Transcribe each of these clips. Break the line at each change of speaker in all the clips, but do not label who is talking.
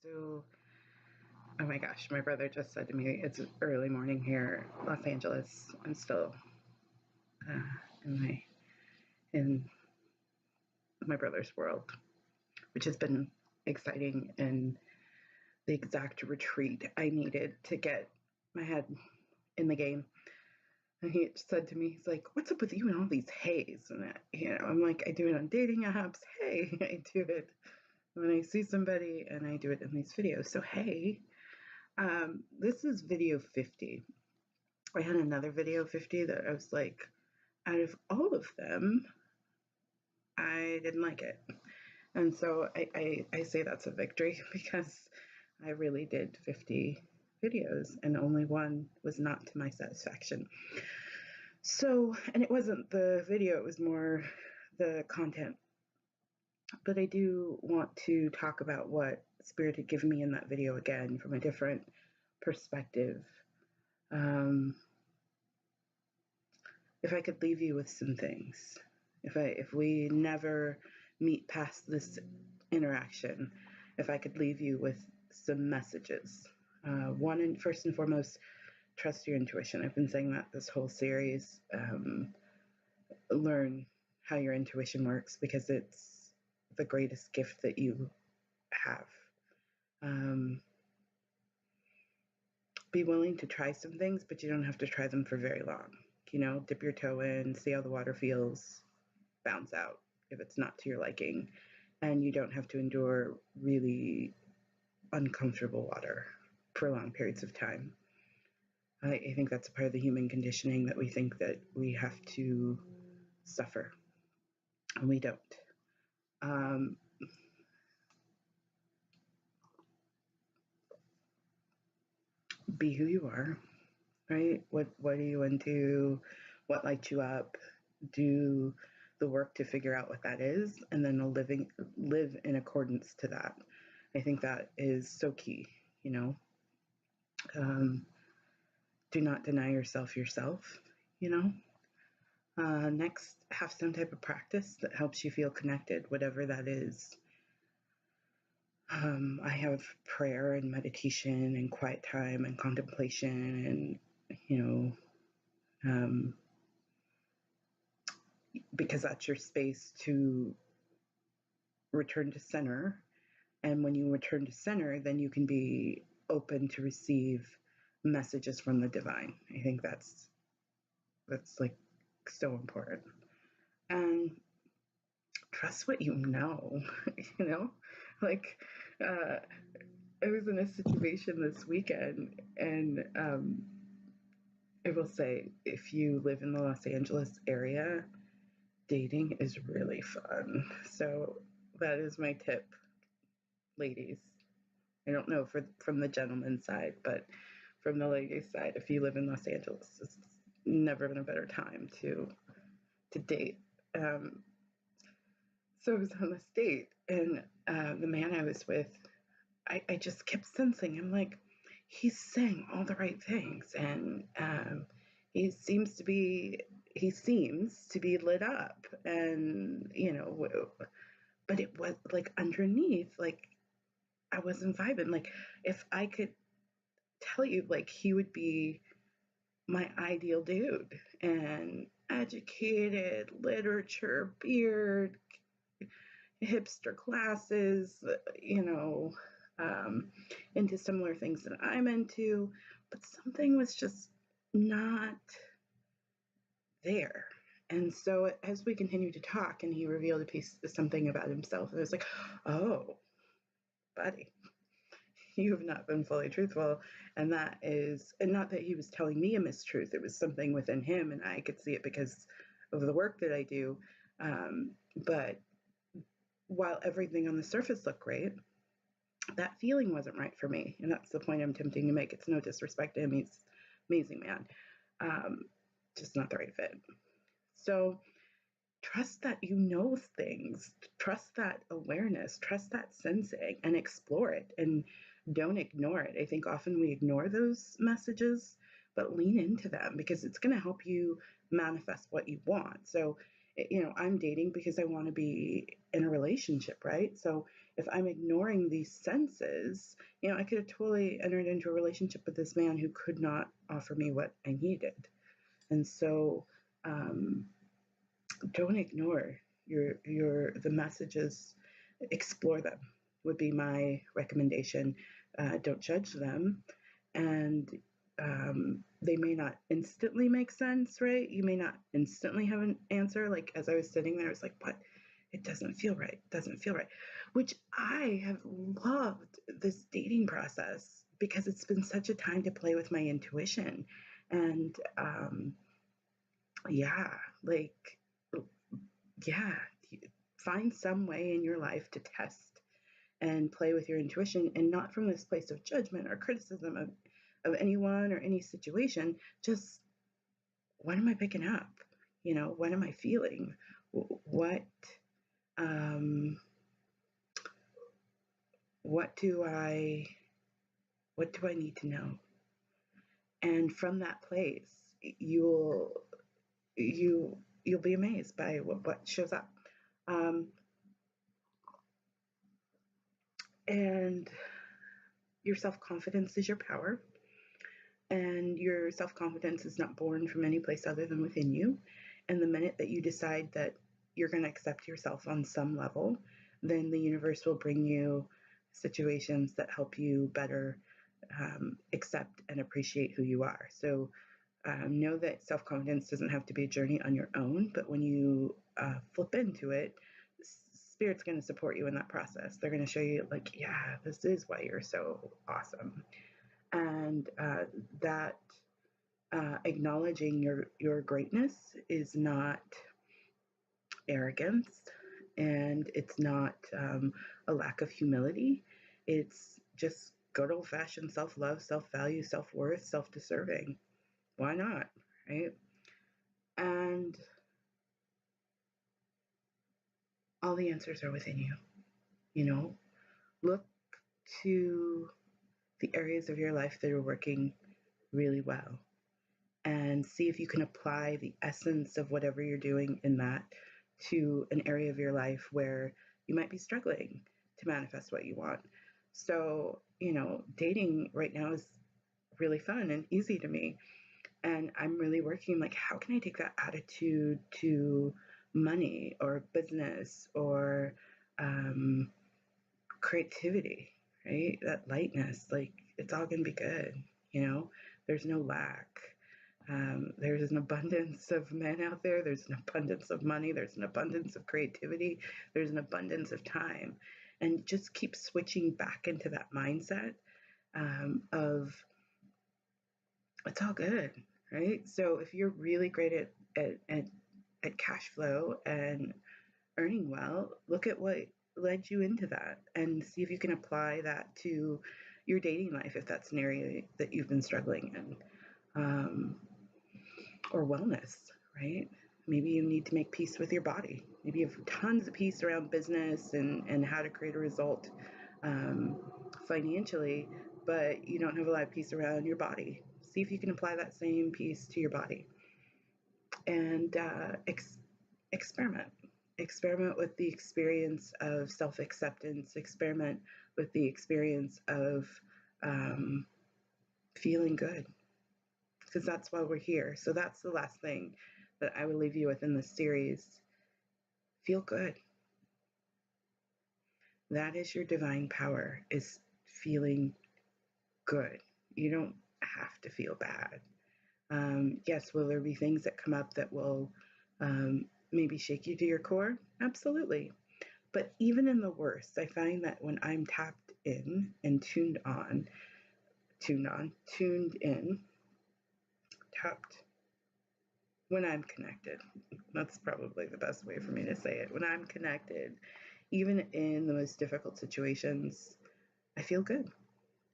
So, oh my gosh, my brother just said to me, it's early morning here, Los Angeles. I'm still in my brother's world, which has been exciting and the exact retreat I needed to get my head in the game. And he said to me, he's like, "What's up with you and all these hays?" And I'm like, I do it on dating apps. Hey, I do it when I see somebody, and I do it in these videos. So hey, this is video 50. I had another video 50 that I was like, out of all of them, I didn't like it. And so I say that's a victory because I really did 50 videos and only one was not to my satisfaction. So, and it wasn't the video, it was more the content. But I do want to talk about what Spirit had given me in that video again from a different perspective. If I could leave you with some things, if we never meet past this interaction, if I could leave you with some messages. One, and first and foremost, trust your intuition. I've been saying that this whole series. Learn how your intuition works because it's the greatest gift that you have. Be willing to try some things, but you don't have to try them for very long. Dip your toe in, see how the water feels, bounce out if it's not to your liking. And you don't have to endure really uncomfortable water for long periods of time. I think that's a part of the human conditioning that we think that we have to suffer, and we don't. Be who you are, right? What are you into? What lights you up? Do the work to figure out what that is, and then live in accordance to that. I think that is so key. Do not deny yourself. Next, have some type of practice that helps you feel connected, whatever that is. I have prayer and meditation and quiet time and contemplation and, because that's your space to return to center. And when you return to center, then you can be open to receive messages from the divine. I think that's like so important. And trust what you know, like I was in a situation this weekend, and I will say, if you live in the Los Angeles area, dating is really fun. So that is my tip, ladies. I don't know from the gentleman's side, but from the ladies' side, if you live in Los Angeles, it's never been a better time to date. So I was on this date, and the man I was with, I just kept sensing, I'm like, he's saying all the right things, and he seems to be lit up, and but it was like underneath, like I wasn't vibing. Like, if I could tell you, like, he would be my ideal dude, and educated, literature, beard, hipster classes, into similar things that I'm into, but something was just not there. And so as we continued to talk, and he revealed something about himself, and I was like, oh, buddy, you have not been fully truthful. And not that he was telling me a mistruth, it was something within him, and I could see it because of the work that I do. But while everything on the surface looked great, that feeling wasn't right for me. And that's the point I'm attempting to make. It's no disrespect to him. He's an amazing man. Just not the right fit. So trust that you know things, trust that awareness, trust that sensing, and explore it, and don't ignore it. I think often we ignore those messages, but lean into them because it's going to help you manifest what you want. So, I'm dating because I want to be in a relationship, right? So if I'm ignoring these senses, I could have totally entered into a relationship with this man who could not offer me what I needed. And so, don't ignore the messages. Explore them would be my recommendation. Don't judge them, and they may not instantly make sense, right? You may not instantly have an answer. Like as I was sitting there, I was like, "What? It doesn't feel right. It doesn't feel right." Which I have loved this dating process because it's been such a time to play with my intuition, and yeah, like yeah, find some way in your life to test and play with your intuition, and not from this place of judgment or criticism of anyone or any situation. Just, what am I picking up? What am I feeling? What um, what do I need to know? And from that place, you'll be amazed by what shows up. And your self-confidence is your power. And your self-confidence is not born from any place other than within you. And the minute that you decide that you're going to accept yourself on some level, then the universe will bring you situations that help you better accept and appreciate who you are. So know that self-confidence doesn't have to be a journey on your own, but when you flip into it, Spirit's going to support you in that process. They're going to show you, like, yeah, this is why you're so awesome. And that acknowledging your greatness is not arrogance, and it's not a lack of humility. It's just good old-fashioned self-love, self-value, self-worth, self-deserving. Why not, right? And all the answers are within you. Look to the areas of your life that are working really well, and see if you can apply the essence of whatever you're doing in that to an area of your life where you might be struggling to manifest what you want. So, dating right now is really fun and easy to me. And I'm really working, like, how can I take that attitude to money or business or creativity, right? That lightness, like, it's all going to be good. There's no lack. There's an abundance of men out there. There's an abundance of money. There's an abundance of creativity. There's an abundance of time. And just keep switching back into that mindset of it's all good, right? So if you're really great at cash flow and earning well, look at what led you into that and see if you can apply that to your dating life if that's an area that you've been struggling in. Or wellness, right? Maybe you need to make peace with your body. Maybe you have tons of peace around business and how to create a result financially, but you don't have a lot of peace around your body. See if you can apply that same peace to your body. And experiment. Experiment with the experience of self-acceptance. Experiment with the experience of feeling good, because that's why we're here. So that's the last thing that I will leave you with in this series. Feel good. That is your divine power, is feeling good. You don't have to feel bad. Yes, will there be things that come up that will maybe shake you to your core? Absolutely. But even in the worst, I find that when I'm tapped in and tuned in, tapped, when I'm connected, that's probably the best way for me to say it. When I'm connected, even in the most difficult situations, I feel good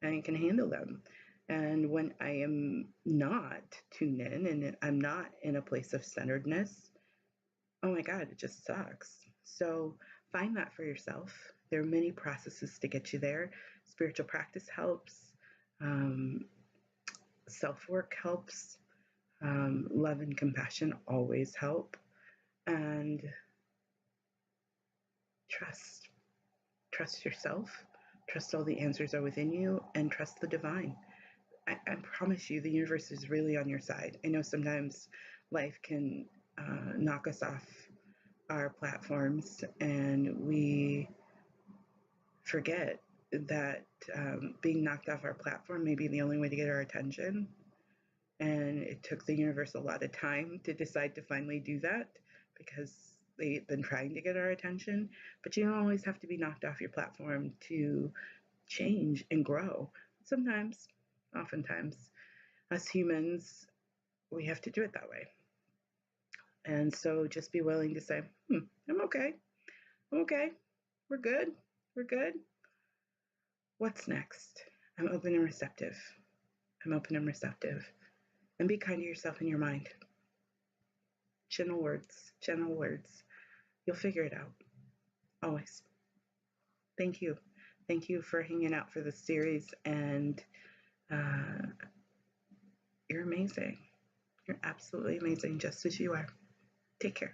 and I can handle them. And when I am not tuned in and I'm not in a place of centeredness, oh my God, it just sucks. So find that for yourself. There are many processes to get you there. Spiritual practice helps. Self-work helps. Love and compassion always help. And trust trust yourself, trust all the answers are within you, and trust the divine. I promise you, the universe is really on your side. I know sometimes life can knock us off our platforms, and we forget that being knocked off our platform may be the only way to get our attention. And it took the universe a lot of time to decide to finally do that, because they've been trying to get our attention. But you don't always have to be knocked off your platform to change and grow. Sometimes, oftentimes, us humans, we have to do it that way. And so just be willing to say, I'm okay. I'm okay. We're good. We're good. What's next? I'm open and receptive. I'm open and receptive. And be kind to yourself in your mind. Gentle words, gentle words. You'll figure it out. Always. Thank you. Thank you for hanging out for this series. And you're amazing. You're absolutely amazing, just as you are. Take care.